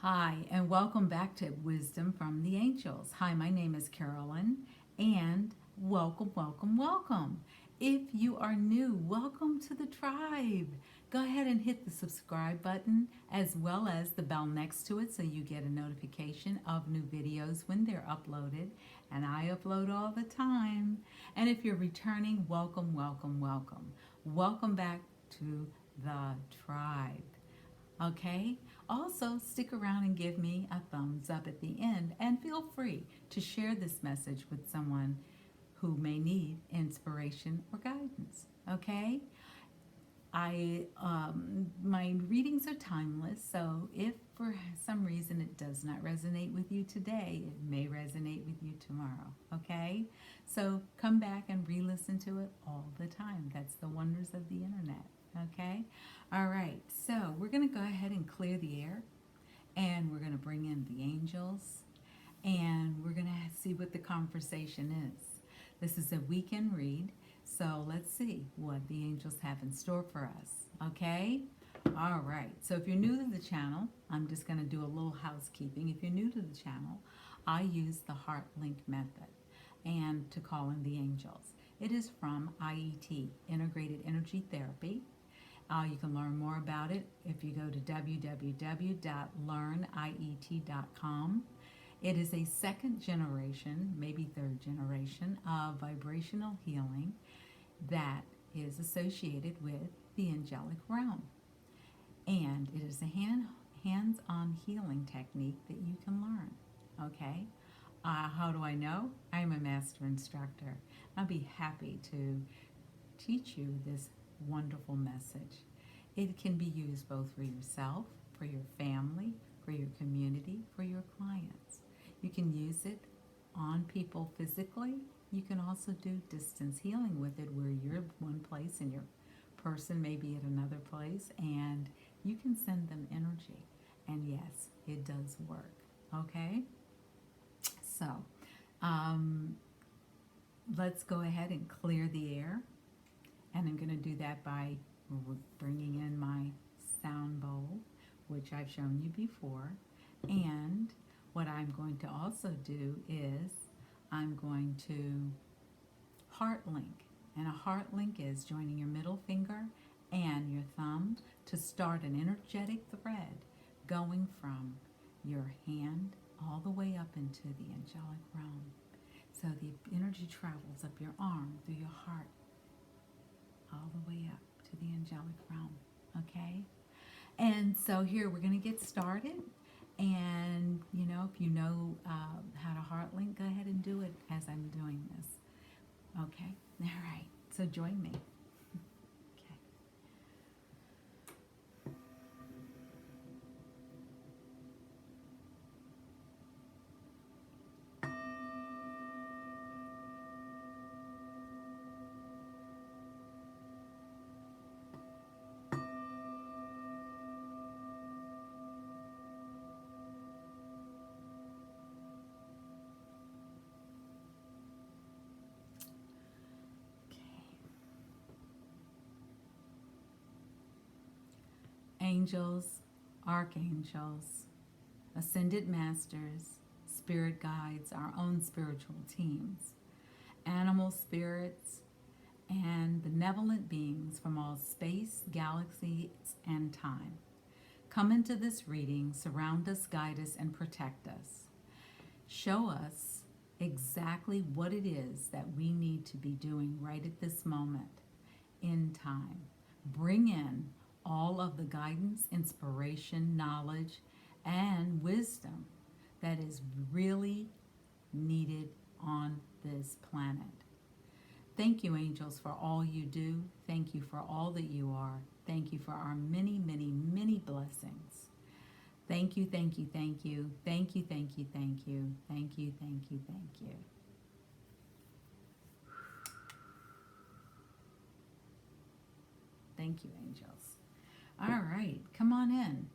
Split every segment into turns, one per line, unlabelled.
Hi, and welcome back to Wisdom from the Angels. Hi, my name is Carolyn, and welcome, welcome, welcome. If you are new, welcome to the tribe. Go ahead and hit the subscribe button as well as the bell next to it so you get a notification of new videos when they're uploaded. And I upload all the time. And if you're returning, welcome, welcome, welcome. Welcome back to the tribe. Okay? Also, stick around and give me a thumbs up at the end, and feel free to share this message with someone who may need inspiration or guidance. Okay? My readings are timeless, so if for some reason it does not resonate with you today, it may resonate with you tomorrow. Okay? So come back and re-listen to it all the time. That's the wonders of the internet. Okay? All right, so we're going to go ahead and clear the air, and we're going to bring in the angels, and we're going to see what the conversation is. This is a weekend read, so let's see what the angels have in store for us. Okay? All right, so if you're new to the channel, I'm just going to do a little housekeeping. If you're new to the channel, I use the heart link method and to call in the angels. It is from IET, Integrated Energy Therapy. You can learn more about it if you go to www.learniet.com. It is a second generation, maybe third generation, of vibrational healing that is associated with the angelic realm. And it is a hands-on healing technique that you can learn. Okay? How do I know? I'm a master instructor. I'll be happy to teach you this wonderful message. It can be used both for yourself, for your family, for your community, for your clients. You can use it on people physically. You can also do distance healing with it, where you're one place and your person may be at another place, and you can send them energy. And yes, it does work. Okay? So, let's go ahead and clear the air. And I'm going to do that by bringing in my sound bowl, which I've shown you before. And what I'm going to also do is I'm going to heart link. And a heart link is joining your middle finger and your thumb to start an energetic thread going from your hand all the way up into the angelic realm. So the energy travels up your arm, through your heart, all the way up to the angelic realm. Okay? And so here we're going to get started. And, if you know how to heart link, go ahead and do it as I'm doing this. Okay? All right. So join me. Okay. Angels, archangels, ascended masters, spirit guides, our own spiritual teams, animal spirits, and benevolent beings from all space, galaxies, and time. Come into this reading, surround us, guide us, and protect us. Show us exactly what it is that we need to be doing right at this moment in time. Bring in all of the guidance, inspiration, knowledge, and wisdom that is really needed on this planet. Thank you, angels, for all you do. Thank you for all that you are. Thank you for our many, many, many blessings. Thank you, thank you, thank you. Thank you, thank you, thank you. Thank you, thank you, thank you. Thank you, angels. All right, come on in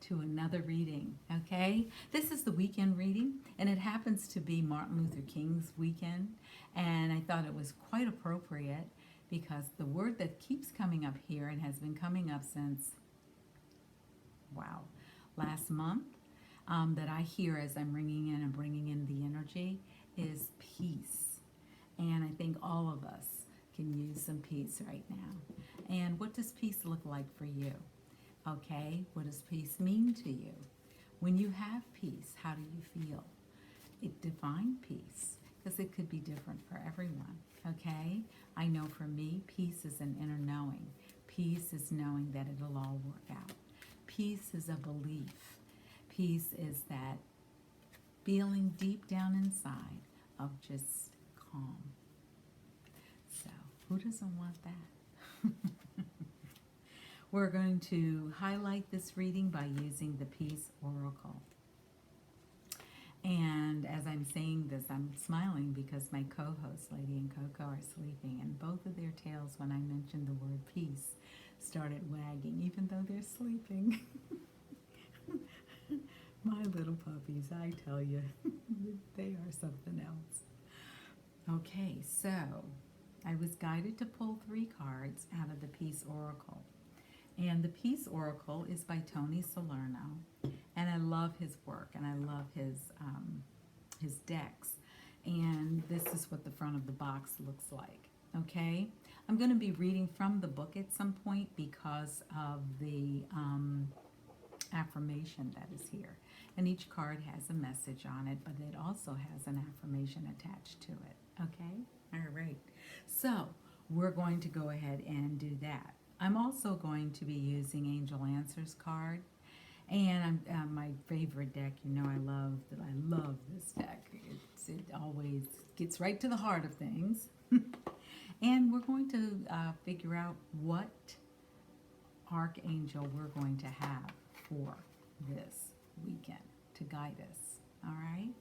to another reading, okay? This is the weekend reading, and it happens to be Martin Luther King's weekend, and I thought it was quite appropriate because the word that keeps coming up here and has been coming up since, wow, last month, that I hear as I'm ringing in and bringing in the energy is peace. And I think all of us can use some peace right now. And what does peace look like for you? Okay, what does peace mean to you? When you have peace, how do you feel? It define peace because it could be different for everyone. Okay, I know for me, peace is an inner knowing. Peace is knowing that it'll all work out. Peace is a belief. Peace is that feeling deep down inside of just calm. So, who doesn't want that? We're going to highlight this reading by using the Peace Oracle. And as I'm saying this, I'm smiling because my co-hosts, Lady and Coco, are sleeping, and both of their tails, when I mentioned the word peace, started wagging, even though they're sleeping. My little puppies, I tell you, they are something else. Okay, so I was guided to pull 3 cards out of the Peace Oracle. And the Peace Oracle is by Tony Salerno, and I love his work, and I love his decks. And this is what the front of the box looks like. Okay, I'm going to be reading from the book at some point because of the affirmation that is here. And each card has a message on it, but it also has an affirmation attached to it. Okay, all right. So we're going to go ahead and do that. I'm also going to be using Angel Answers card, and my favorite deck. You know, I love this deck. It always gets right to the heart of things. And we're going to figure out what archangel we're going to have for this weekend to guide us. All right.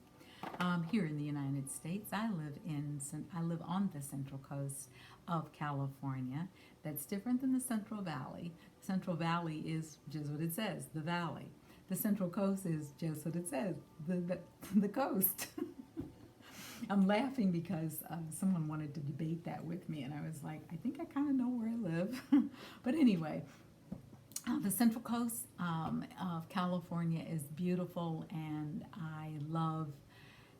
Here in the United States, I live on the Central Coast of California. That's different than the Central Valley. The Central Valley is just what it says, the valley. The Central Coast is just what it says, the coast. I'm laughing because someone wanted to debate that with me, and I was like, I think I kind of know where I live. But anyway, the Central Coast of California is beautiful, and I love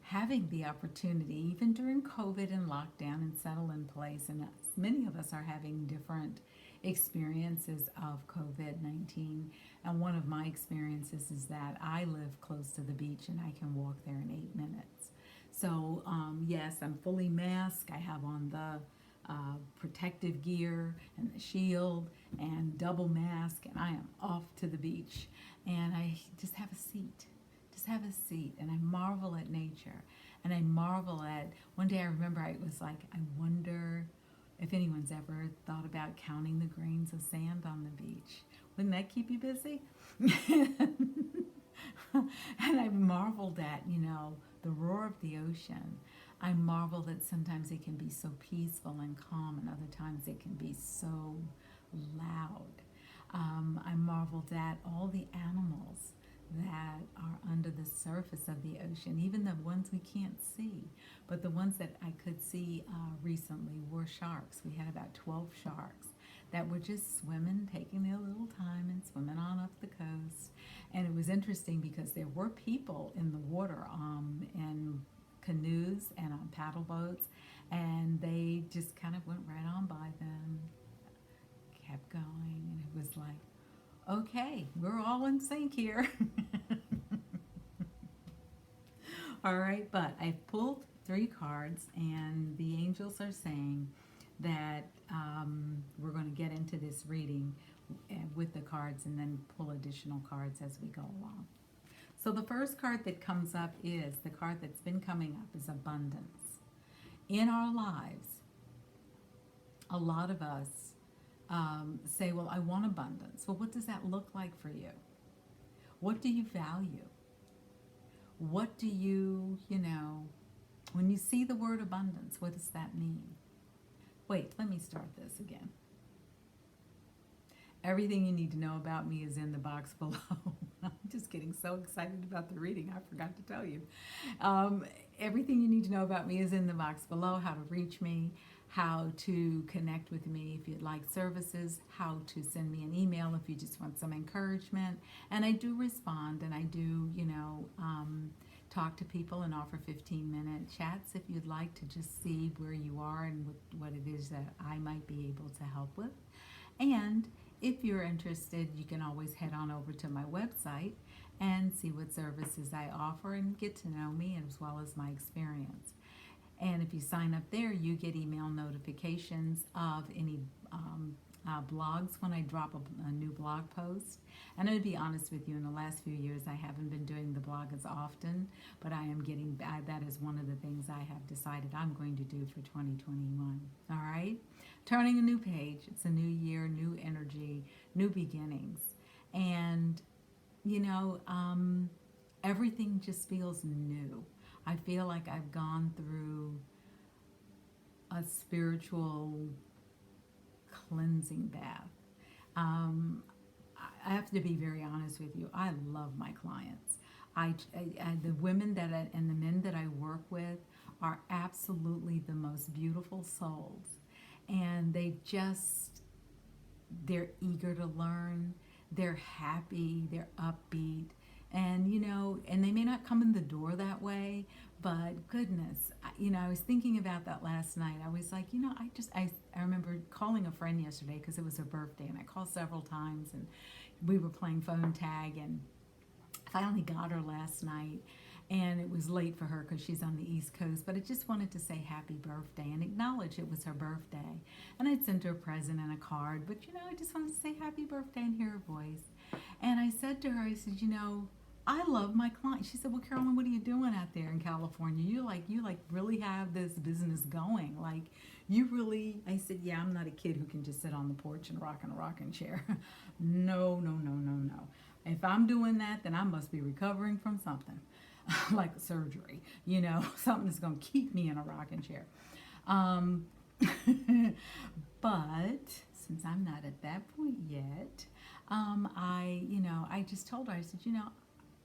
having the opportunity, even during COVID and lockdown and settle in place. And many of us are having different experiences of COVID-19. And one of my experiences is that I live close to the beach and I can walk there in 8 minutes. So yes, I'm fully masked. I have on the protective gear and the shield and double mask, and I am off to the beach. And I just have a seat. Have a seat, and I marvel at nature, and I marvel at, one day I remember I was like, I wonder if anyone's ever thought about counting the grains of sand on the beach. Wouldn't that keep you busy? And I marveled at, the roar of the ocean. I marvel that sometimes it can be so peaceful and calm, and other times it can be so loud. I marveled at all the animals that are under the surface of the ocean, even the ones we can't see. But the ones that I could see recently were sharks. We had about 12 sharks that were just swimming, taking their little time and swimming on up the coast. And it was interesting because there were people in the water in canoes and on paddle boats, and they just kind of went right on by them, kept going, and it was like, okay, we're all in sync here. All right, but I've pulled 3 cards, and the angels are saying that we're going to get into this reading with the cards and then pull additional cards as we go along. So the first card that comes up is, the card that's been coming up is abundance. In our lives, a lot of us say, well, I want abundance. Well, what does that look like for you? What do you value? What do you, when you see the word abundance, what does that mean? Wait, let me start this again. Everything you need to know about me is in the box below. I'm just getting so excited about the reading, I forgot to tell you. Everything you need to know about me is in the box below, how to reach me, how to connect with me if you'd like services, how to send me an email if you just want some encouragement. And I do respond, and I do, talk to people and offer 15-minute chats if you'd like to just see where you are and what it is that I might be able to help with. And if you're interested, you can always head on over to my website and see what services I offer and get to know me as well as my experience. And if you sign up there, you get email notifications of any blogs when I drop a new blog post. And to be honest with you, in the last few years, I haven't been doing the blog as often, but I am getting that is one of the things I have decided I'm going to do for 2021. All right? Turning a new page. It's a new year, new energy, new beginnings. And, everything just feels new. I feel like I've gone through a spiritual cleansing bath. Um, I have to be very honest with you. I love my clients. The women and the men that I work with are absolutely the most beautiful souls, and they're eager to learn. They're happy. They're upbeat. And they may not come in the door that way, but goodness, I was thinking about that last night. I was like, I remember calling a friend yesterday because it was her birthday, and I called several times, and we were playing phone tag, and finally got her last night. And it was late for her because she's on the East Coast, but I just wanted to say happy birthday and acknowledge it was her birthday. And I'd sent her a present and a card, but I just wanted to say happy birthday and hear her voice. And I said to her, I said, I love my client. She said, well, Carolyn, what are you doing out there in California? You really have this business going. Like, you really, I said, yeah, I'm not a kid who can just sit on the porch and rock in a rocking chair. No, no, no, no, no. If I'm doing that, then I must be recovering from something, like surgery, something that's going to keep me in a rocking chair. But since I'm not at that point yet, I just told her, I said,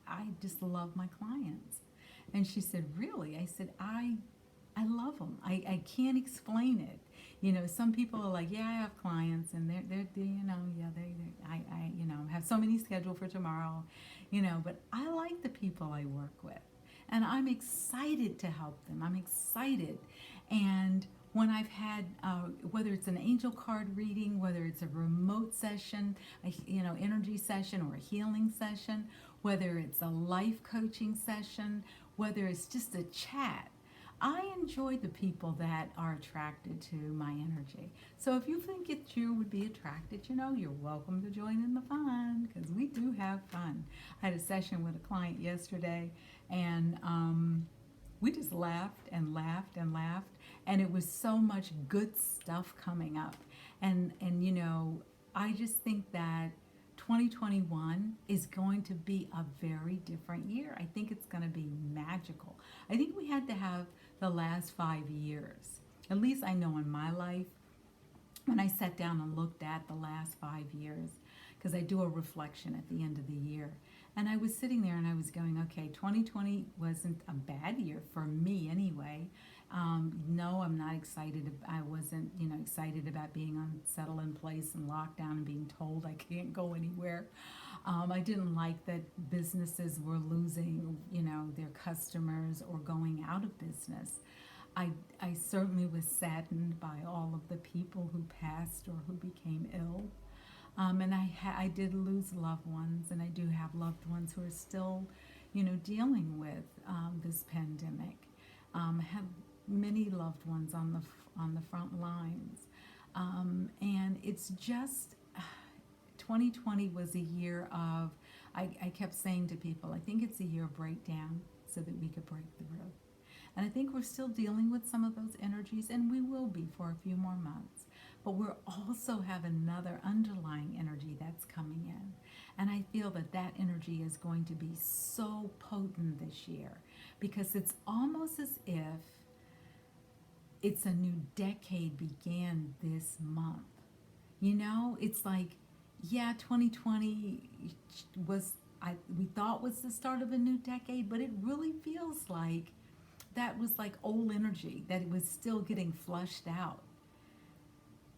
I just love my clients. And she said, really? I said, I love them. I can't explain it. Some people are like, yeah, I have clients, and they're I have so many scheduled for tomorrow, but I like the people I work with, and I'm excited to help them. I'm excited. And when I've had, whether it's an angel card reading, whether it's a remote session, energy session, or a healing session, whether it's a life coaching session, whether it's just a chat, I enjoy the people that are attracted to my energy. So if you think that you would be attracted, you're welcome to join in the fun, because we do have fun. I had a session with a client yesterday, and we just laughed and laughed and laughed, and it was so much good stuff coming up. And I just think that 2021 is going to be a very different year. I think it's going to be magical. I think we had to have the last 5 years. At least I know in my life, when I sat down and looked at the last 5 years, because I do a reflection at the end of the year. And I was sitting there and I was going, okay, 2020 wasn't a bad year for me anyway. No, I'm not excited. I wasn't, excited about being on settle in place and lockdown and being told I can't go anywhere. I didn't like that businesses were losing, their customers or going out of business. I certainly was saddened by all of the people who passed or who became ill. And I did lose loved ones, and I do have loved ones who are still, dealing with this pandemic. Have many loved ones on the front lines, and it's just 2020 was a year of. I kept saying to people, I think it's a year of breakdown so that we could break through. And I think we're still dealing with some of those energies, and we will be for a few more months. But we're also have another underlying energy that's coming in. And I feel that energy is going to be so potent this year, because it's almost as if it's a new decade began this month. It's like, yeah, 2020 we thought was the start of a new decade, but it really feels like that was like old energy, that it was still getting flushed out.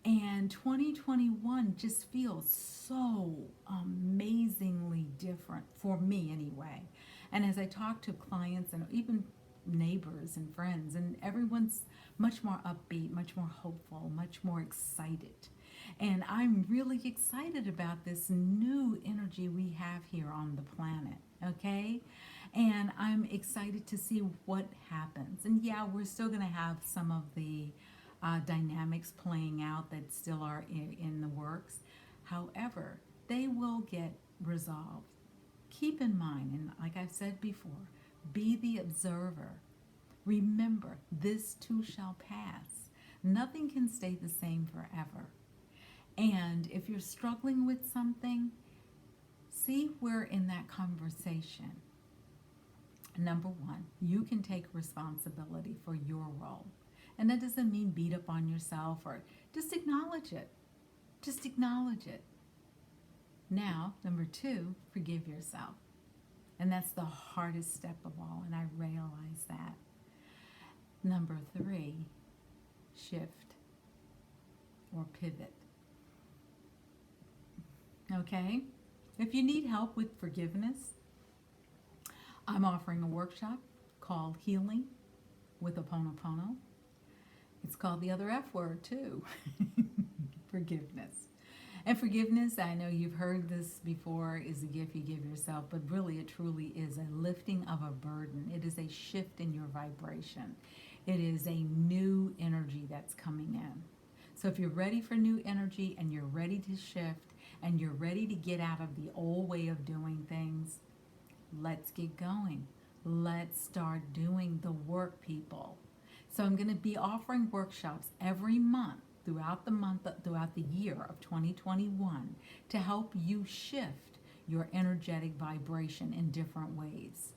And 2021 just feels so amazingly different for me anyway. And as I talk to clients and even neighbors and friends, and everyone's much more upbeat, much more hopeful, much more excited. And I'm really excited about this new energy we have here on the planet, okay? And I'm excited to see what happens. And yeah, we're still going to have some of the dynamics playing out that still are in the works. However, they will get resolved. Keep in mind, and like I've said before, be the observer. Remember, this too shall pass. Nothing can stay the same forever. And if you're struggling with something, see where in that conversation, number one, you can take responsibility for your role. And that doesn't mean beat up on yourself or just acknowledge it. Just acknowledge it. Now, number two, forgive yourself. And that's the hardest step of all, and I realize that. Number three, shift or pivot. Okay? If you need help with forgiveness, I'm offering a workshop called Healing with Ho'oponopono. It's called the other F word too, forgiveness. And forgiveness, I know you've heard this before, is a gift you give yourself, but really it truly is a lifting of a burden. It is a shift in your vibration. It is a new energy that's coming in. So if you're ready for new energy and you're ready to shift and you're ready to get out of the old way of doing things, let's get going. Let's start doing the work, people. So I'm going to be offering workshops every month throughout the year of 2021 to help you shift your energetic vibration in different ways.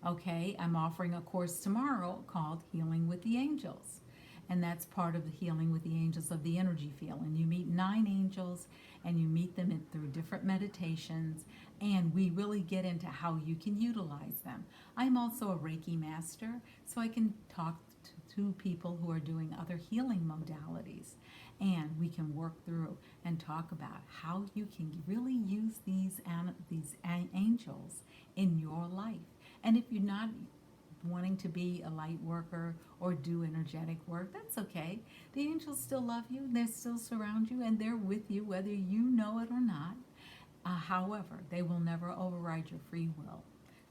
Okay, I'm offering a course tomorrow called Healing with the Angels. And that's part of the Healing with the Angels of the energy field. And you meet 9 angels and you meet them through different meditations. And we really get into how you can utilize them. I'm also a Reiki master, so I can talk to people who are doing other healing modalities. And we can work through and talk about how you can really use these angels in your life. And if you're not wanting to be a light worker or do energetic work, that's okay. The angels still love you, they still surround you, and they're with you whether you know it or not. However, they will never override your free will.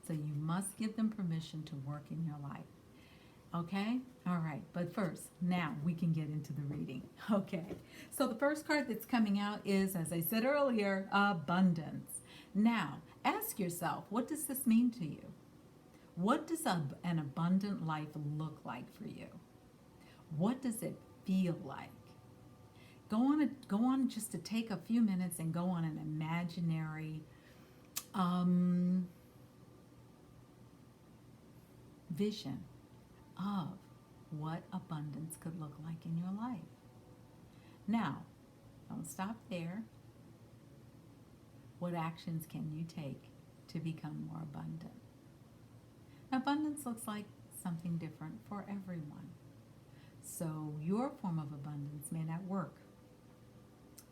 So you must give them permission to work in your life. Okay? All right. But first, now we can get into the reading. Okay. So the first card that's coming out is, as I said earlier, abundance. Now, ask yourself, what does this mean to you? What does an abundant life look like for you? What does it feel like? Go on just to take a few minutes and go on an imaginary vision of what abundance could look like in your life. Now, don't stop there. What actions can you take to become more abundant? Abundance looks like something different for everyone. So your form of abundance may not work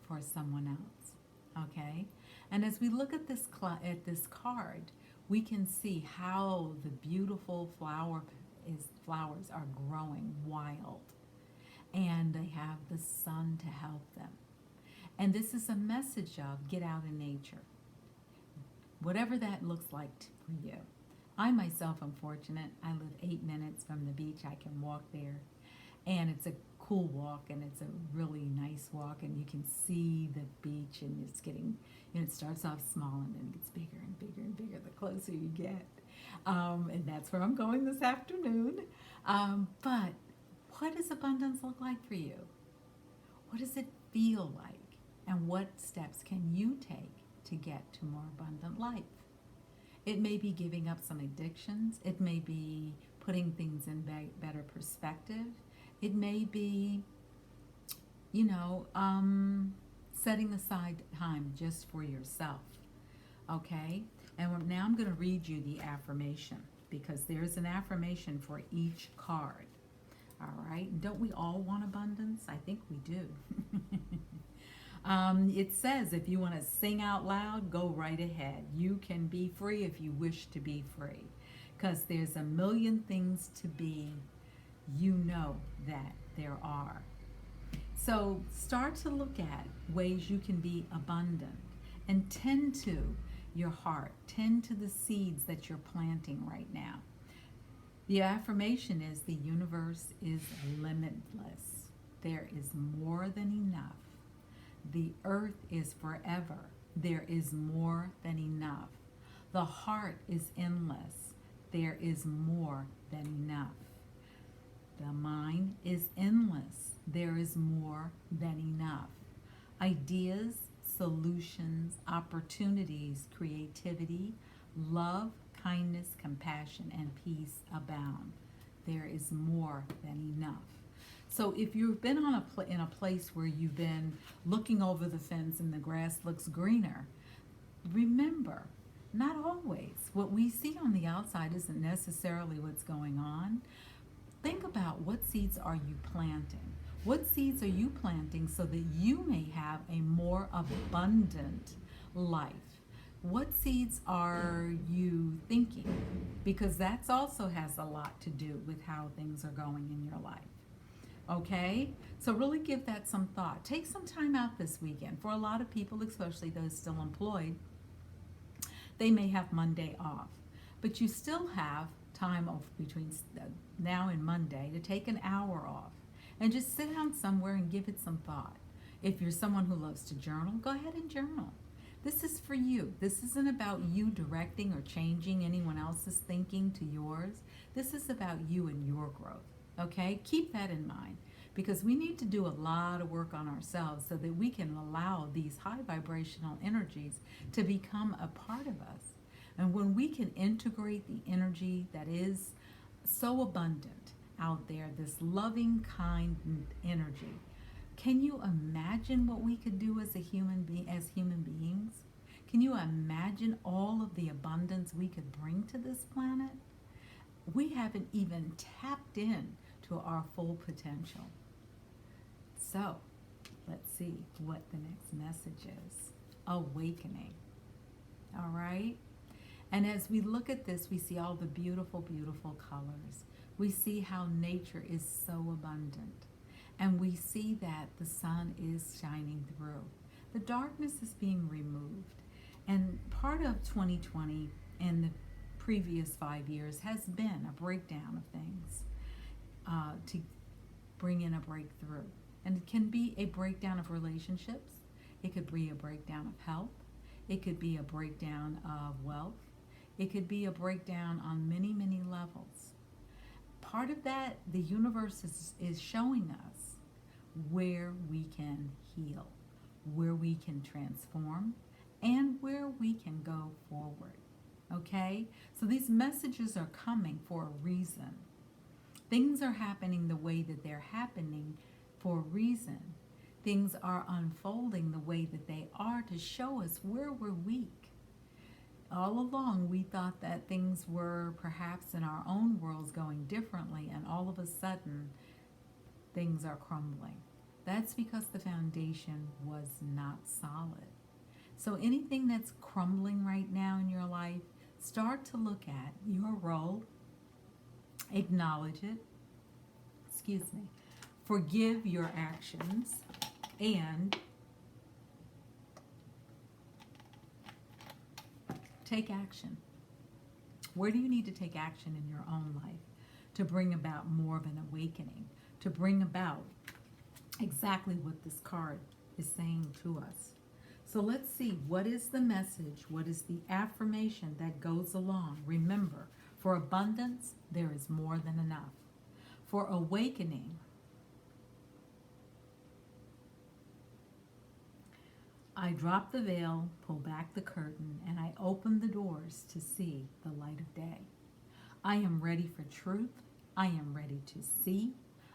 for someone else, okay? And as we look at this card, we can see how the beautiful flowers are growing wild, and they have the sun to help them. And this is a message of get out in nature, whatever that looks like for you. I myself am fortunate. I live 8 minutes from the beach. I can walk there, and it's a cool walk, and it's a really nice walk, and you can see the beach, and it's getting, it starts off small and then gets bigger and bigger and bigger the closer you get. And that's where I'm going this afternoon. But what does abundance look like for you? What does it feel like? And what steps can you take to get to more abundant life? It may be giving up some addictions. It may be putting things in better perspective. It may be, setting aside time just for yourself. Okay? And now I'm going to read you the affirmation, because there's an affirmation for each card. All right. Don't we all want abundance? I think we do. It says if you want to sing out loud, go right ahead. You can be free if you wish to be free. Because there's a million things to be, you know that there are. So start to look at ways you can be abundant and tend to your heart, tend to the seeds that you're planting right now. The affirmation is the universe is limitless. There is more than enough. The earth is forever. There is more than enough. The heart is endless. There is more than enough. The mind is endless. There is more than enough. Ideas, solutions, opportunities, creativity, love, kindness, compassion, and peace abound. There is more than enough. So if you've been in a place where you've been looking over the fence and the grass looks greener, remember, not always. What we see on the outside isn't necessarily what's going on. Think about, what seeds are you planting? What seeds are you planting so that you may have a more abundant life? What seeds are you thinking? Because that also has a lot to do with how things are going in your life. Okay? So really give that some thought. Take some time out this weekend. For a lot of people, especially those still employed, they may have Monday off. But you still have time off between now and Monday to take an hour off and just sit down somewhere and give it some thought. If you're someone who loves to journal, go ahead and journal. This is for you. This isn't about you directing or changing anyone else's thinking to yours. This is about you and your growth. Okay? Keep that in mind, because we need to do a lot of work on ourselves so that we can allow these high vibrational energies to become a part of us. And when we can integrate the energy that is so abundant out there, this loving, kind energy, can you imagine what we could do as human beings? Can you imagine all of the abundance we could bring to this planet? We haven't even tapped in to our full potential. So, let's see what the next message is. Awakening. All right? And as we look at this, we see all the beautiful, beautiful colors. We see how nature is so abundant. And we see that the sun is shining through. The darkness is being removed. And part of 2020 and the previous 5 years has been a breakdown of things to bring in a breakthrough. And it can be a breakdown of relationships. It could be a breakdown of health. It could be a breakdown of wealth. It could be a breakdown on many, many levels. Part of that, the universe is showing us where we can heal, where we can transform, and where we can go forward. Okay? So these messages are coming for a reason. Things are happening the way that they're happening for a reason. Things are unfolding the way that they are to show us where we're weak. All along, we thought that things were perhaps in our own worlds going differently, and all of a sudden, things are crumbling. That's because the foundation was not solid. So anything that's crumbling right now in your life, start to look at your role, acknowledge it, forgive your actions, and take action. Where do you need to take action in your own life to bring about more of an awakening, to bring about exactly what this card is saying to us? So let's see, what is the message? What is the affirmation that goes along? Remember, for abundance, there is more than enough. For awakening, I drop the veil, pull back the curtain, and I open the doors to see the light of day. I am ready for truth. I am ready to see.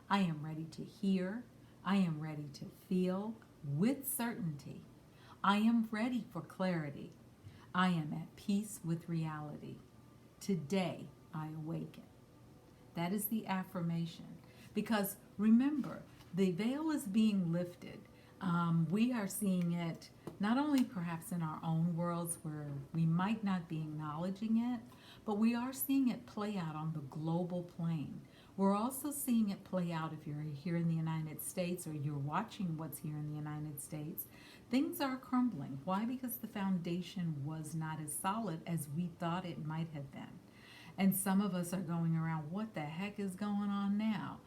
I am ready to hear. I am ready to feel with certainty. I am ready for clarity. I am at peace with reality. Today I awaken. That is the affirmation. Because remember, the veil is being lifted. We are seeing it not only perhaps in our own worlds where we might not be acknowledging it, but we are seeing it play out on the global plane. We're also seeing it play out if you're here in the United States or you're watching what's here in the United States. Things are crumbling. Why? Because the foundation was not as solid as we thought it might have been. And some of us are going around, what the heck is going on now?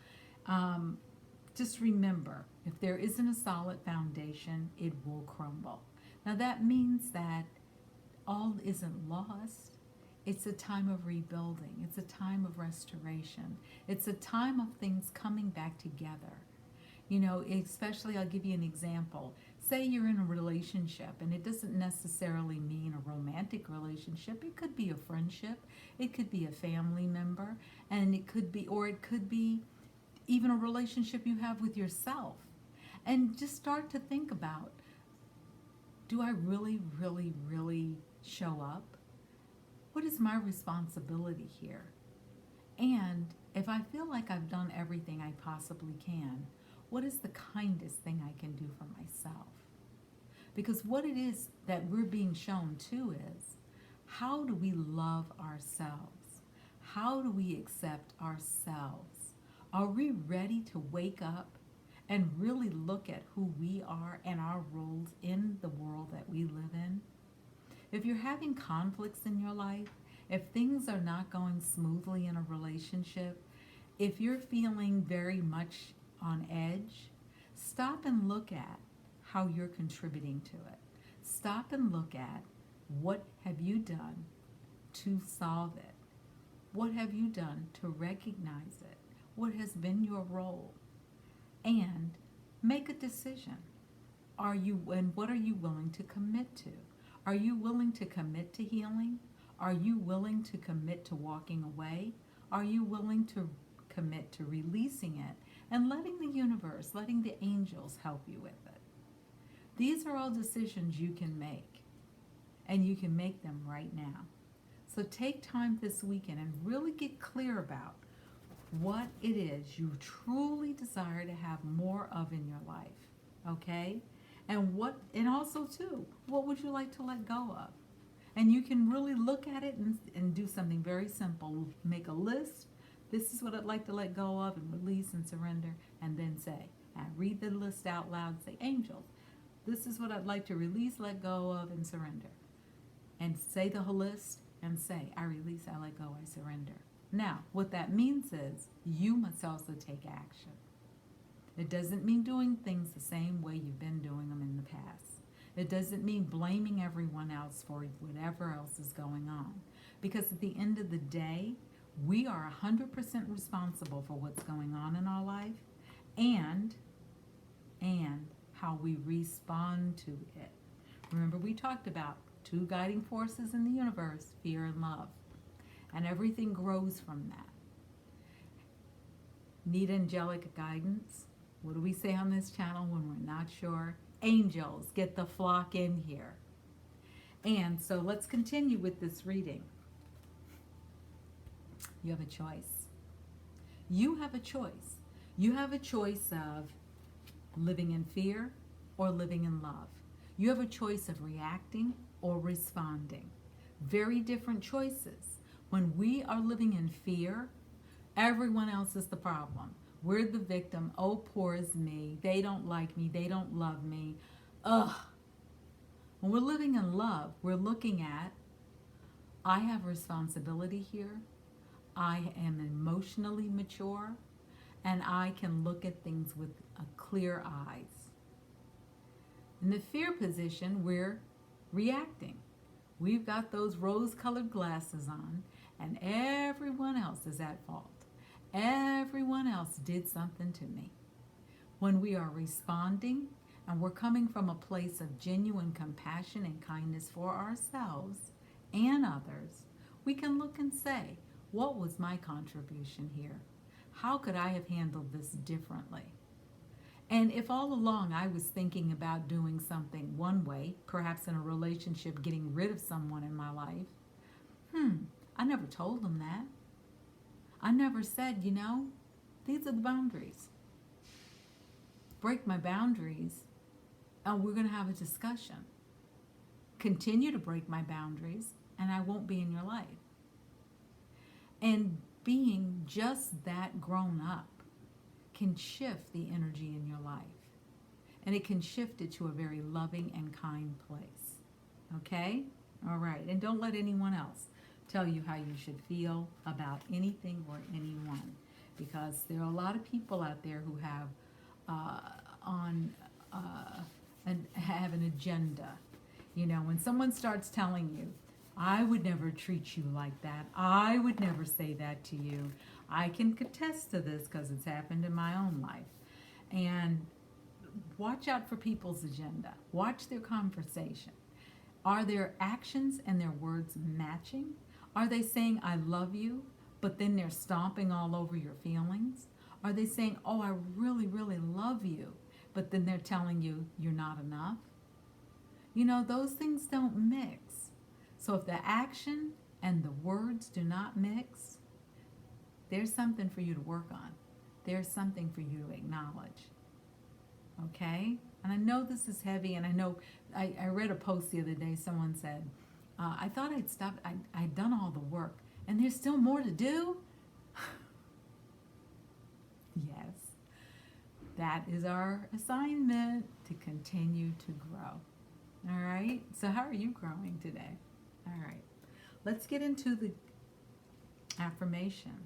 Just remember, if there isn't a solid foundation, it will crumble. Now that means that all isn't lost. It's a time of rebuilding. It's a time of restoration. It's a time of things coming back together. You know, especially I'll give you an example. Say you're in a relationship, and it doesn't necessarily mean a romantic relationship. It could be a friendship. It could be a family member. And it could be even a relationship you have with yourself. And just start to think about, do I really, really, really show up? What is my responsibility here? And if I feel like I've done everything I possibly can, what is the kindest thing I can do for myself? Because what it is that we're being shown too is, how do we love ourselves? How do we accept ourselves? Are we ready to wake up and really look at who we are and our roles in the world that we live in? If you're having conflicts in your life, if things are not going smoothly in a relationship, if you're feeling very much on edge, stop and look at how you're contributing to it. Stop and look at, what have you done to solve it? What have you done to recognize it? What has been your role? And make a decision. What are you willing to commit to? Are you willing to commit to healing? Are you willing to commit to walking away? Are you willing to commit to releasing it and letting the universe, letting the angels help you with it? These are all decisions you can make, and you can make them right now. So take time this weekend and really get clear about what it is you truly desire to have more of in your life, okay? And also too, what would you like to let go of? And you can really look at it and do something very simple. Make a list. This is what I'd like to let go of and release and surrender, and then say, and read the list out loud, say, angels, this is what I'd like to release, let go of, and surrender. And say the whole list and say, I release, I let go, I surrender. Now, what that means is you must also take action. It doesn't mean doing things the same way you've been doing them in the past. It doesn't mean blaming everyone else for whatever else is going on. Because at the end of the day, we are 100% responsible for what's going on in our life and how we respond to it. Remember, we talked about two guiding forces in the universe, fear and love. And everything grows from that. Need angelic guidance? What do we say on this channel when we're not sure? Angels, get the flock in here. And so let's continue with this reading. You have a choice. You have a choice. You have a choice of living in fear or living in love. You have a choice of reacting or responding. Very different choices. When we are living in fear, everyone else is the problem. We're the victim. Oh, poor is me. They don't like me. They don't love me. Ugh. When we're living in love, we're looking at, I have responsibility here. I am emotionally mature, and I can look at things with clear eyes. In the fear position, we're reacting. We've got those rose-colored glasses on, and everyone else is at fault. Everyone else did something to me. When we are responding, and we're coming from a place of genuine compassion and kindness for ourselves and others, we can look and say, what was my contribution here? How could I have handled this differently? And if all along I was thinking about doing something one way, perhaps in a relationship, getting rid of someone in my life, I never told them that. I never said, These are the boundaries. Break my boundaries, and we're going to have a discussion. Continue to break my boundaries, and I won't be in your life. And being just that grown up can shift the energy in your life. And it can shift it to a very loving and kind place. Okay? All right. And don't let anyone else tell you how you should feel about anything or anyone. Because there are a lot of people out there who have have an agenda. You know, when someone starts telling you, I would never treat you like that. I would never say that to you. I can contest to this because it's happened in my own life. And watch out for people's agenda. Watch their conversation. Are their actions and their words matching? Are they saying, I love you, but then they're stomping all over your feelings? Are they saying, oh, I really, really love you, but then they're telling you you're not enough? You know, those things don't mix. So if the action and the words do not mix, there's something for you to work on. There's something for you to acknowledge. Okay? And I know this is heavy, and I know I read a post the other day. Someone said, I thought I'd stopped. I'd done all the work, and there's still more to do? Yes. That is our assignment, to continue to grow. All right? So how are you growing today? All right. Let's get into the affirmation.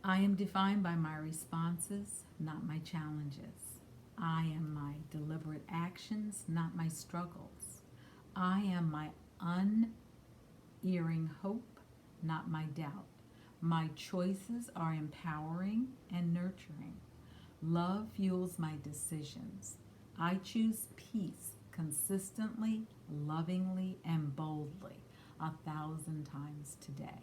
I am defined by my responses, not my challenges. I am my deliberate actions, not my struggles. I am my unerring hope, not my doubt. My choices are empowering and nurturing. Love fuels my decisions. I choose peace consistently, lovingly, and boldly 1,000 times today.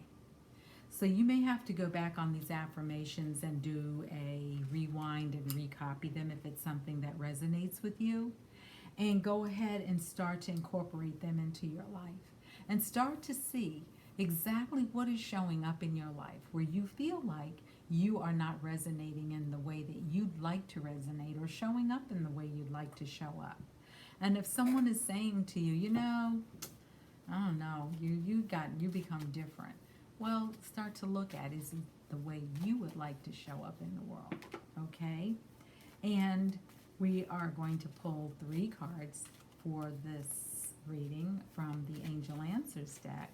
So you may have to go back on these affirmations and do a rewind and recopy them if it's something that resonates with you. And go ahead and start to incorporate them into your life. And start to see exactly what is showing up in your life where you feel like you are not resonating in the way that you'd like to resonate, or showing up in the way you'd like to show up. And if someone is saying to you, you know, I don't know, you become different. Well, start to look at, is it the way you would like to show up in the world? Okay? And we are going to pull 3 cards for this reading from the Angel Answers deck.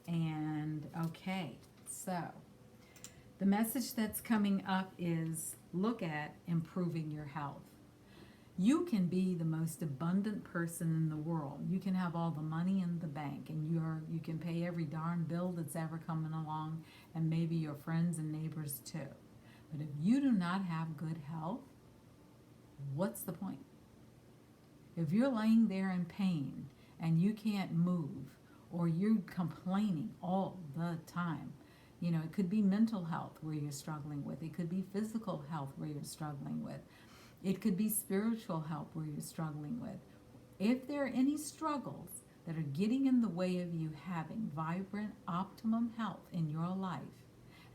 And okay, so the message that's coming up is, look at improving your health. You can be the most abundant person in the world. You can have all the money in the bank, and you can pay every darn bill that's ever coming along, and maybe your friends and neighbors too. But if you do not have good health, what's the point? If you're laying there in pain and you can't move, or you're complaining all the time, you know, it could be mental health where you're struggling with. It could be physical health where you're struggling with. It could be spiritual health where you're struggling with. If there are any struggles that are getting in the way of you having vibrant, optimum health in your life,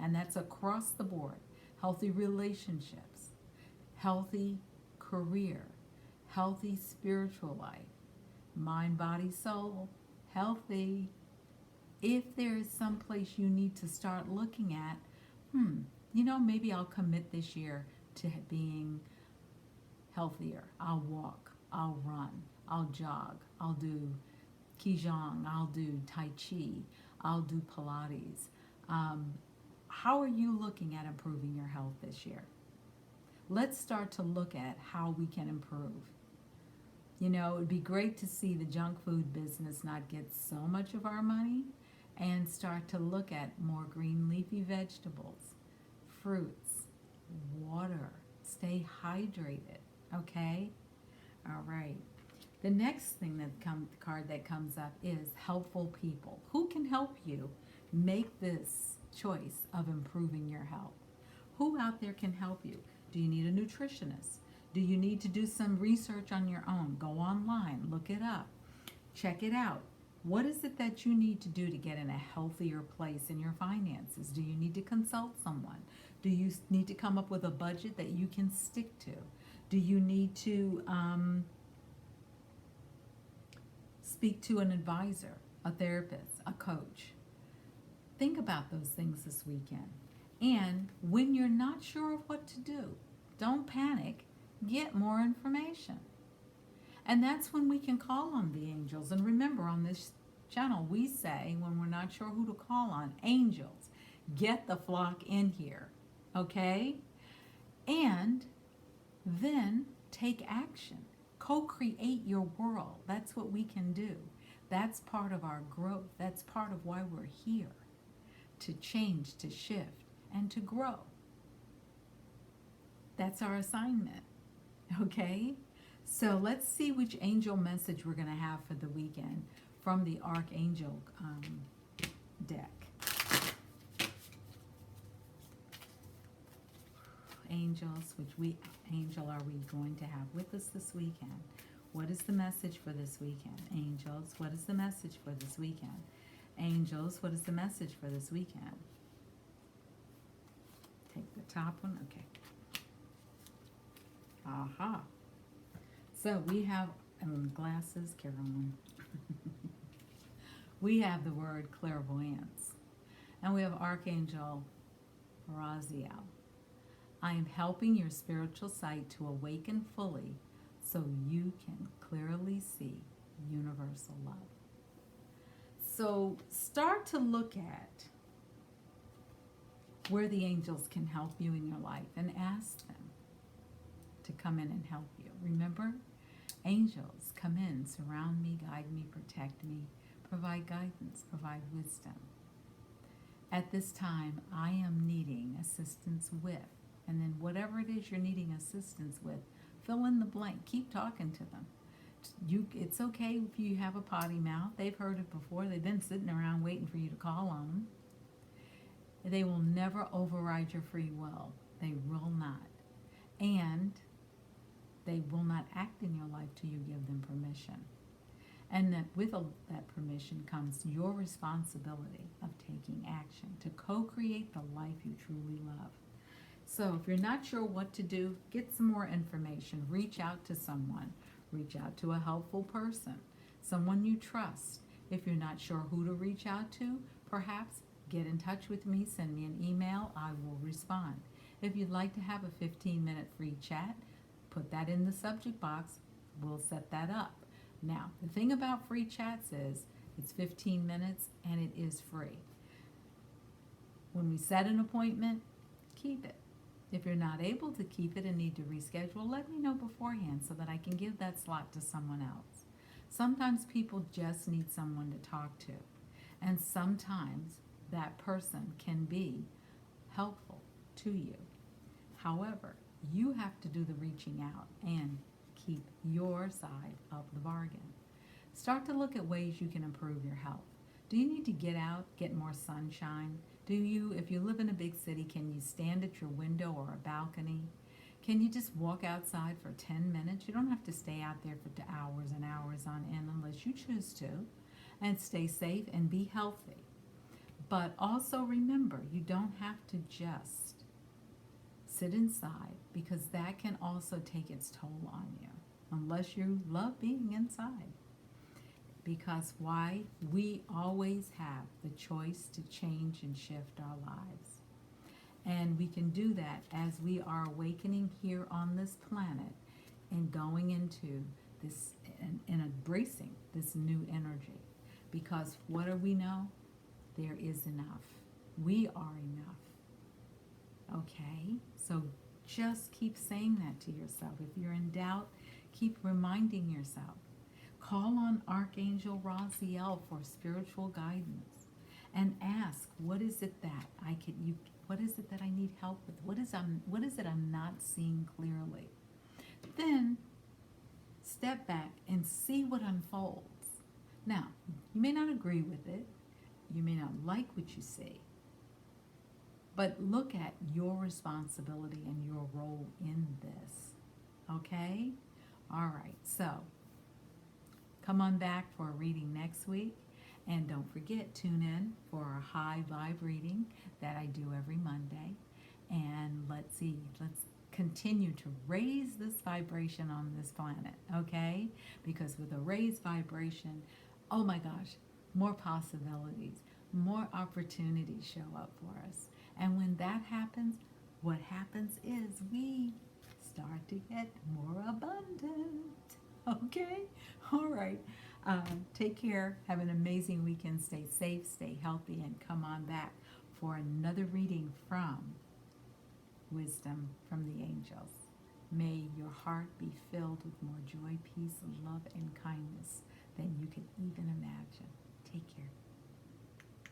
and that's across the board, healthy relationships, healthy career, healthy spiritual life, mind, body, soul, healthy. If there is some place you need to start looking at, you know, maybe I'll commit this year to being healthier. I'll walk, I'll run, I'll jog, I'll do Qigong, I'll do Tai Chi, I'll do Pilates. How are you looking at improving your health this year? Let's start to look at how we can improve. You know, it would be great to see the junk food business not get so much of our money, and start to look at more green leafy vegetables, fruits, water. Stay hydrated, okay? All right. The next thing card that comes up is helpful people. Who can help you make this choice of improving your health? Who out there can help you? Do you need a nutritionist? Do you need to do some research on your own? Go online, look it up, check it out. What is it that you need to do to get in a healthier place in your finances? Do you need to consult someone? Do you need to come up with a budget that you can stick to? Do you need to speak to an advisor, a therapist, a coach? Think about those things this weekend. And when you're not sure of what to do, don't panic. Get more information. And that's when we can call on the angels. And remember, on this channel, we say when we're not sure who to call on, angels, get the flock in here. Okay? And then take action. Co-create your world. That's what we can do. That's part of our growth. That's part of why we're here. To change, to shift, and to grow. That's our assignment. Okay? So let's see which angel message we're going to have for the weekend from the Archangel deck. Angels, which angel are we going to have with us this weekend? What is the message for this weekend? Angels, what is the message for this weekend? Angels, what is the message for this weekend? Take the top one. Okay. Aha. So we have glasses, Carolyn. We have the word clairvoyance. And we have Archangel Raziel. I am helping your spiritual sight to awaken fully so you can clearly see universal love. So start to look at where the angels can help you in your life and ask them to come in and help you. Remember, angels come in, surround me, guide me, protect me, provide guidance, provide wisdom. At this time, I am needing assistance with, and then whatever it is you're needing assistance with, fill in the blank. Keep talking to them. It's okay if you have a potty mouth. They've heard it before. They've been sitting around waiting for you to call on them. They will never override your free will. They will not. And they will not act in your life till you give them permission. And that with that permission comes your responsibility of taking action to co-create the life you truly love. So if you're not sure what to do, get some more information. Reach out to someone. Reach out to a helpful person, someone you trust. If you're not sure who to reach out to, perhaps get in touch with me. Send me an email. I will respond. If you'd like to have a 15-minute free chat, put that in the subject box. We'll set that up. Now, the thing about free chats is it's 15 minutes and it is free. When we set an appointment, keep it. If you're not able to keep it and need to reschedule, let me know beforehand so that I can give that slot to someone else. Sometimes people just need someone to talk to, and sometimes that person can be helpful to you. However, you have to do the reaching out and keep your side of the bargain. Start to look at ways you can improve your health. Do you need to get out, get more sunshine? If you live in a big city, can you stand at your window or a balcony? Can you just walk outside for 10 minutes? You don't have to stay out there for hours and hours on end unless you choose to. And stay safe and be healthy. But also remember, you don't have to just sit inside, because that can also take its toll on you, unless you love being inside. Because why? We always have the choice to change and shift our lives. And we can do that as we are awakening here on this planet and going into this and embracing this new energy. Because what do we know? There is enough. We are enough. Okay? So just keep saying that to yourself. If you're in doubt, keep reminding yourself. Call on Archangel Raziel for spiritual guidance and ask, what is it that what is it that I need help with? What is it I'm not seeing clearly? Then step back and see what unfolds. Now, you may not agree with it. You may not like what you see. But look at your responsibility and your role in this. Okay? All right. So, come on back for a reading next week. And don't forget, tune in for our high vibe reading that I do every Monday. And let's continue to raise this vibration on this planet, okay? Because with a raised vibration, oh my gosh, more possibilities, more opportunities show up for us. And when that happens, what happens is we start to get more abundant, okay? All right. Take care. Have an amazing weekend. Stay safe, stay healthy, and come on back for another reading from Wisdom from the Angels. May your heart be filled with more joy, peace, love, and kindness than you can even imagine. Take care.